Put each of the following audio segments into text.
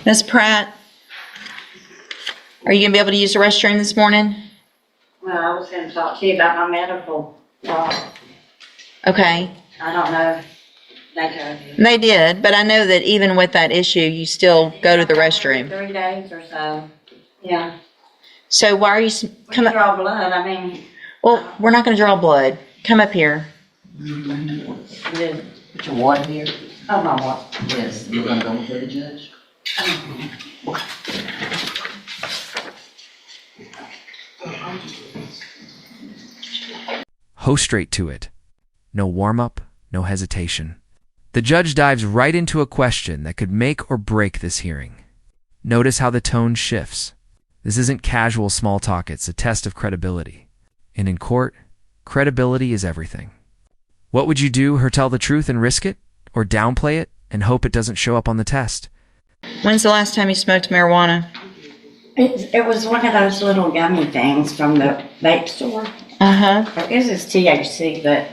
Miss Pratt, are you going to be able to use the restroom this morning? Well, I was going to talk to you about my medical. Okay. I don't know. They told you. They did, but I know that even with that issue, you still go to the restroom. 3 days or so. Yeah. So why are you Come draw blood. I mean. Well, we're not going to draw blood. Come up here. Put your water here. Oh, my what? Yes, you're gonna go before the judge. Ho straight to it. No warm-up, no hesitation. The judge dives right into a question that could make or break this hearing. Notice how the tone shifts. This isn't casual small talk, it's a test of credibility. And in court, credibility is everything. What would you do, her tell the truth and risk it? Or downplay it and hope it doesn't show up on the test? When's the last time you smoked marijuana? It was one of those little gummy things from the vape store. Uh-huh. I guess it's THC, but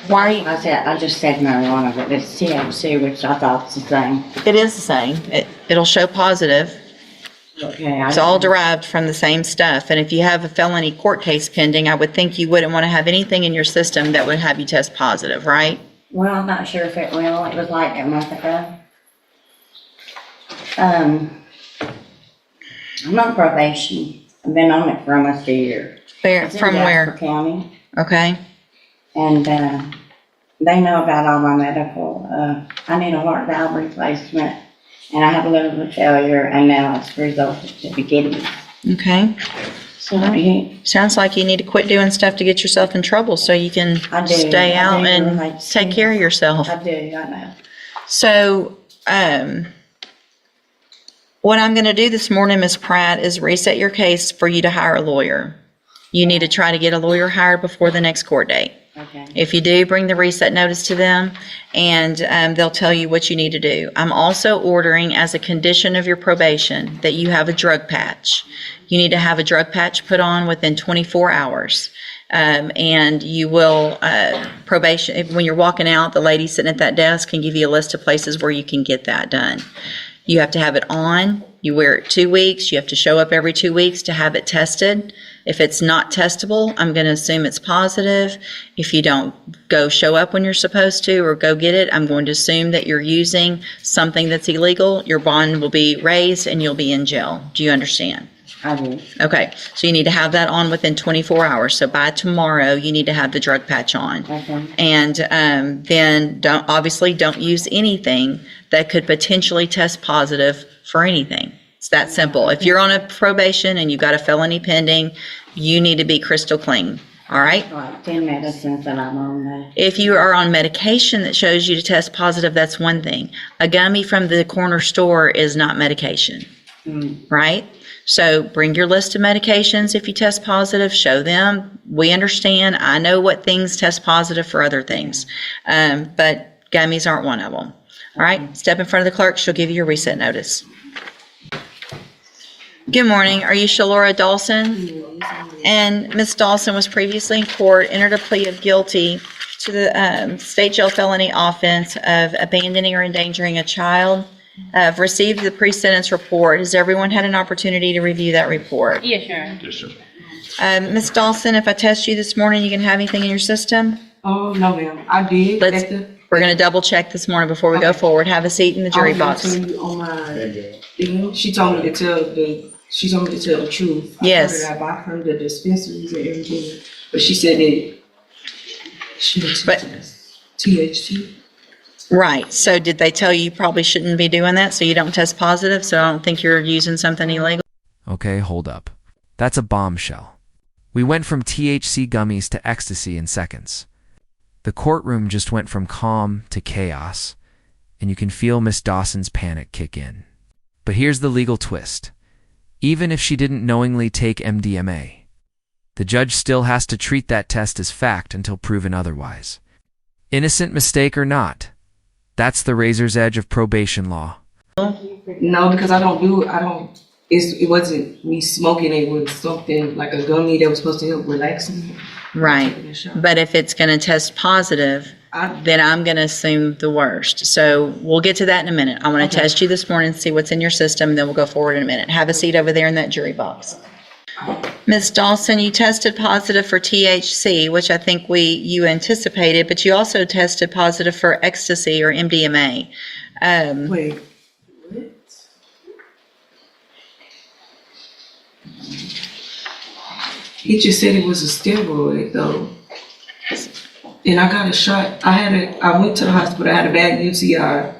Why are you? I just said marijuana, but it's THC, which I thought was the same. It is the same. It'll show positive. Okay. It's all derived from the same stuff. And if you have a felony court case pending, I would think you wouldn't want to have anything in your system that would have you test positive, right? Well, I'm not sure if it will. It was like a month ago. I'm on probation. I've been on it for almost a year. It's in From Jasper where? County. Okay. And they know about all my medical. I need a heart valve replacement, and I have a liver failure, and now it's resulted to kidneys. Okay. So you, Sounds like you need to quit doing stuff to get yourself in trouble so you can I do. stay I out do, and like, take care of yourself. I do, I know. So, what I'm going to do this morning, Miss Pratt, is reset your case for you to hire a lawyer. You need to try to get a lawyer hired before the next court date. Okay. If you do, bring the reset notice to them, and they'll tell you what you need to do. I'm also ordering, as a condition of your probation, that you have a drug patch. You need to have a drug patch put on within 24 hours. And you will, probation, when you're walking out, the lady sitting at that desk can give you a list of places where you can get that done. You have to have it on. You wear it 2 weeks. You have to show up every 2 weeks to have it tested. If it's not testable, I'm going to assume it's positive. If you don't go show up when you're supposed to or go get it, I'm going to assume that you're using something that's illegal. Your bond will be raised and you'll be in jail. Do you understand? I do. Okay, so you need to have that on within 24 hours. So by tomorrow, you need to have the drug patch on. Okay. And then don't use anything that could potentially test positive for anything. It's that simple. If you're on a probation and you've got a felony pending, you need to be crystal clean. All right? Like 10 medicines that I'm on now. If you are on medication that shows you to test positive, that's one thing. A gummy from the corner store is not medication, right? So bring your list of medications. If you test positive, show them. We understand. I know what things test positive for other things, but gummies aren't one of them. All right, step in front of the clerk. She'll give you your reset notice. Good morning. Are you Shalora Dawson? And Miss Dawson was previously in court, entered a plea of guilty to the state jail felony offense of abandoning or endangering a child. I've received the pre-sentence report. Has everyone had an opportunity to review that report? Yes, sir. Yes, sir. Miss Dawson, if I test you this morning, you can have anything in your system? Oh, no, ma'am. I did. We're going to double check this morning before we go forward. Have a seat in the jury box. On my thing, she told me to tell the truth. Yes. I bought her the dispensaries and everything, but she said that she was But- THC. Right. So did they tell you probably shouldn't be doing that so you don't test positive? So I don't think you're using something illegal? Okay, hold up. That's a bombshell. We went from THC gummies to ecstasy in seconds. The courtroom just went from calm to chaos, and you can feel Miss Dawson's panic kick in. But here's the legal twist. Even if she didn't knowingly take MDMA, the judge still has to treat that test as fact until proven otherwise. Innocent mistake or not, that's the razor's edge of probation law. No, because it wasn't me smoking. It was something like a gummy that was supposed to help relax me. Right. But if it's going to test positive, then I'm going to assume the worst. So we'll get to that in a minute. I want to test you this morning and see what's in your system, and then we'll go forward in a minute. Have a seat over there in that jury box. Miss Dawson, you tested positive for THC, which I think you anticipated, but you also tested positive for ecstasy or MDMA. Wait, what? He just said it was a steroid though. And I got a shot. I went to the hospital, I had a bad UTI.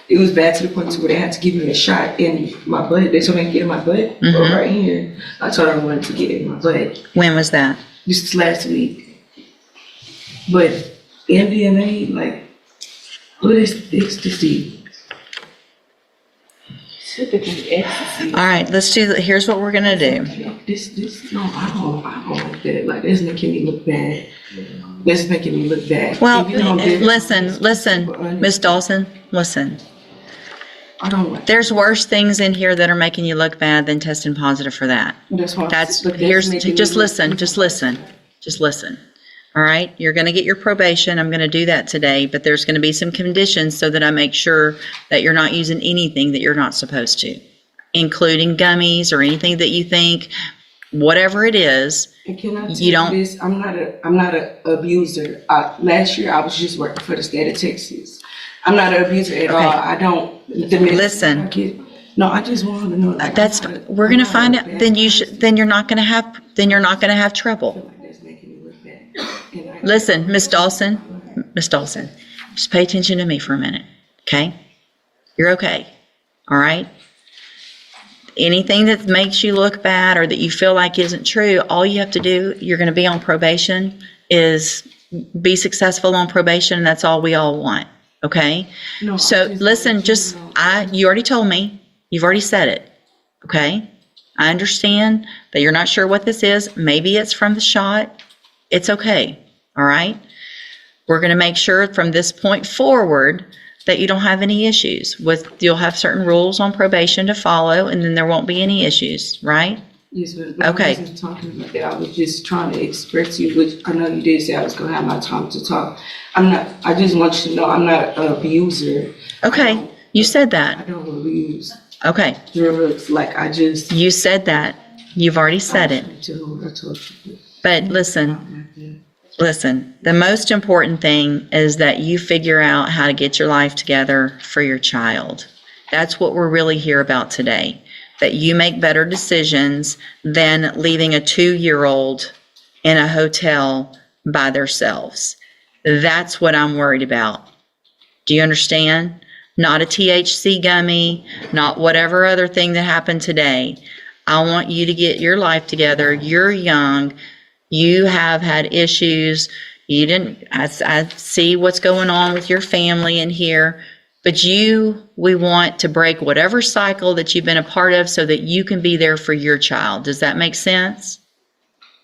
It was bad to the point where they had to give me a shot in my butt. They told me to get in my butt, or right here. I told her I wanted to get in my butt. When was that? Just last week. But MDMA, like, what is ecstasy? Typically ecstasy. All right, here's what we're going to do. No, I don't like that. Like, that's making me look bad. That's making me look bad. Well, If you don't get- listen, Miss Dawson, listen. I don't like There's worse things in here that are making you look bad than testing positive for that. That's why. Just listen. All right, you're going to get your probation. I'm going to do that today, but there's going to be some conditions so that I make sure that you're not using anything that you're not supposed to, including gummies or anything that you think, whatever it is. And can I tell you don't. This? I'm not an abuser. Last year I was just working for the state of Texas. I'm not an abuser at all. I don't. Listen. No, I just wanted to know. Like, We're going to find out. Then you're not going to have trouble. That's making me look bad. Listen, Miss Dawson, just pay attention to me for a minute, okay? You're okay, all right? Anything that makes you look bad or that you feel like isn't true, all you have to do, you're going to be on probation, is be successful on probation, and that's all we all want, okay? No, So listen, you already told me, you've already said it, okay? I understand that you're not sure what this is. Maybe it's from the shot. It's okay, all right? We're going to make sure from this point forward that you don't have any issues. You'll have certain rules on probation to follow, and then there won't be any issues, right? Yes, but Okay. I wasn't talking about that. I was just trying to express to you, which I know you did say I was going to have my time to talk. I just want you to know I'm not an abuser. Okay, you said I that. don't abuse Okay, drugs. Like, I just. you said that. You've already said it. I told you. But listen, the most important thing is that you figure out how to get your life together for your child. That's what we're really here about today. That you make better decisions than leaving a 2-year-old in a hotel by themselves. That's what I'm worried about. Do you understand? Not a THC gummy, not whatever other thing that happened today. I want you to get your life together. You're young. You have had issues. I see what's going on with your family in here. But we want to break whatever cycle that you've been a part of so that you can be there for your child. Does that make sense?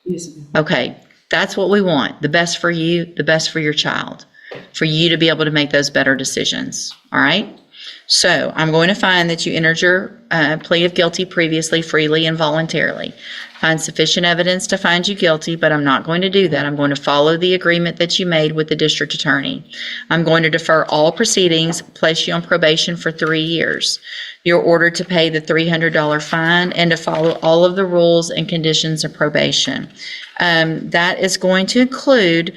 Yes, ma'am. Okay. That's what we want. The best for you, the best for your child. For you to be able to make those better decisions. All right? So I'm going to find that you entered your plea of guilty previously, freely and voluntarily. Find sufficient evidence to find you guilty, but I'm not going to do that. I'm going to follow the agreement that you made with the district attorney. I'm going to defer all proceedings, place you on probation for 3 years. You're ordered to pay the $300 fine and to follow all of the rules and conditions of probation. That is going to include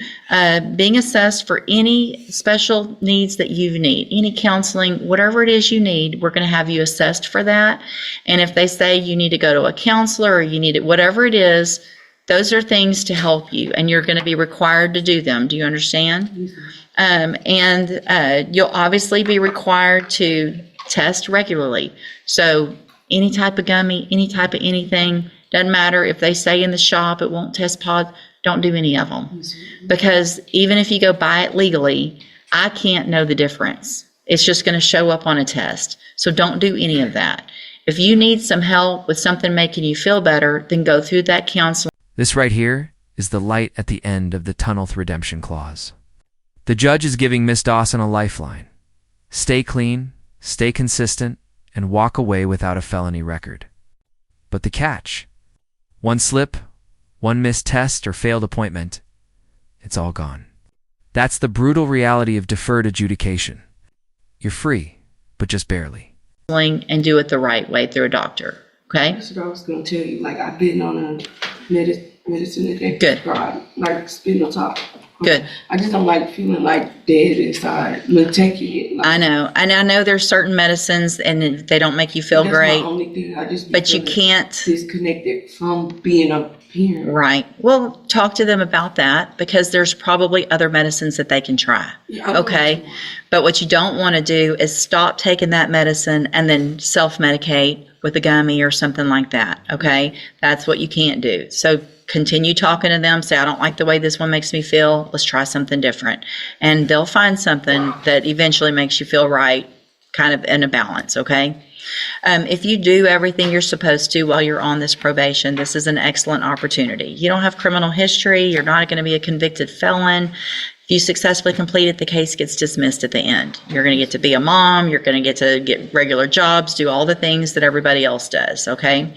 being assessed for any special needs that you need, any counseling, whatever it is you need, we're going to have you assessed for that. And if they say you need to go to a counselor or you need it, whatever it is, those are things to help you, and you're going to be required to do them. Do you understand? And you'll obviously be required to test regularly. So any type of gummy, any type of anything, doesn't matter if they say in the shop it won't test don't do any of them. Because even if you go buy it legally, I can't know the difference. It's just going to show up on a test. So don't do any of that. If you need some help with something making you feel better, then go through that counseling. This right here is the light at the end of the tunnel's redemption clause. The judge is giving Miss Dawson a lifeline. Stay clean, stay consistent, and walk away without a felony record. But the catch: one slip, one missed test or failed appointment, it's all gone. That's the brutal reality of deferred adjudication. You're free, but just barely. And do it the right way through a doctor. Okay? That's what I was gonna tell you. Like, I've been on a medicine that they Good. prescribe, like spinal top. Good. I just don't like feeling like dead inside. When taking it. Like, I know. And I know there's certain medicines and they don't make you feel that's great. my only thing. I just be But you feeling can't. disconnected from being a parent. Right. Well, talk to them about that because there's probably other medicines that they can try. Yeah, I know Okay. what you want. But what you don't want to do is stop taking that medicine and then self-medicate with a gummy or something like that. Okay. That's what you can't do. So continue talking to them. Say, I don't like the way this one makes me feel. Let's try something different. And they'll find something that eventually makes you feel right, kind of in a balance. Okay. If you do everything you're supposed to while you're on this probation, this is an excellent opportunity. You don't have criminal history. You're not going to be a convicted felon. If you successfully complete it, the case gets dismissed at the end. You're going to get to be a mom. You're going to get regular jobs, do all the things that everybody else does. Okay.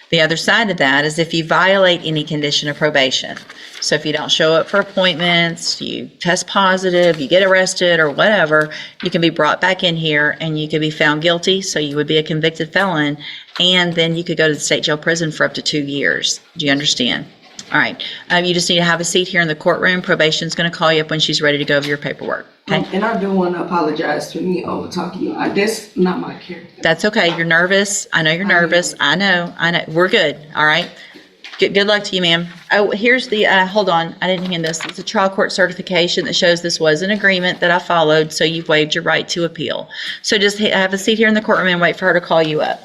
The other side of that is if you violate any condition of probation. So if you don't show up for appointments, you test positive, you get arrested or whatever, you can be brought back in here and you could be found guilty. So you would be a convicted felon. And then you could go to the state jail prison for up to 2 years. Do you understand? All right. You just need to have a seat here in the courtroom. Probation's going to call you up when she's ready to go over your paperwork. Okay. And I do want to apologize for me over talking you. That's not my character. That's okay. You're nervous. I know you're nervous. I know. We're good. All right. Good luck to you, ma'am. Oh, here's the, hold on. I didn't hand this. It's a trial court certification that shows this was an agreement that I followed, so you've waived your right to appeal. So just have a seat here in the courtroom and wait for her to call you up.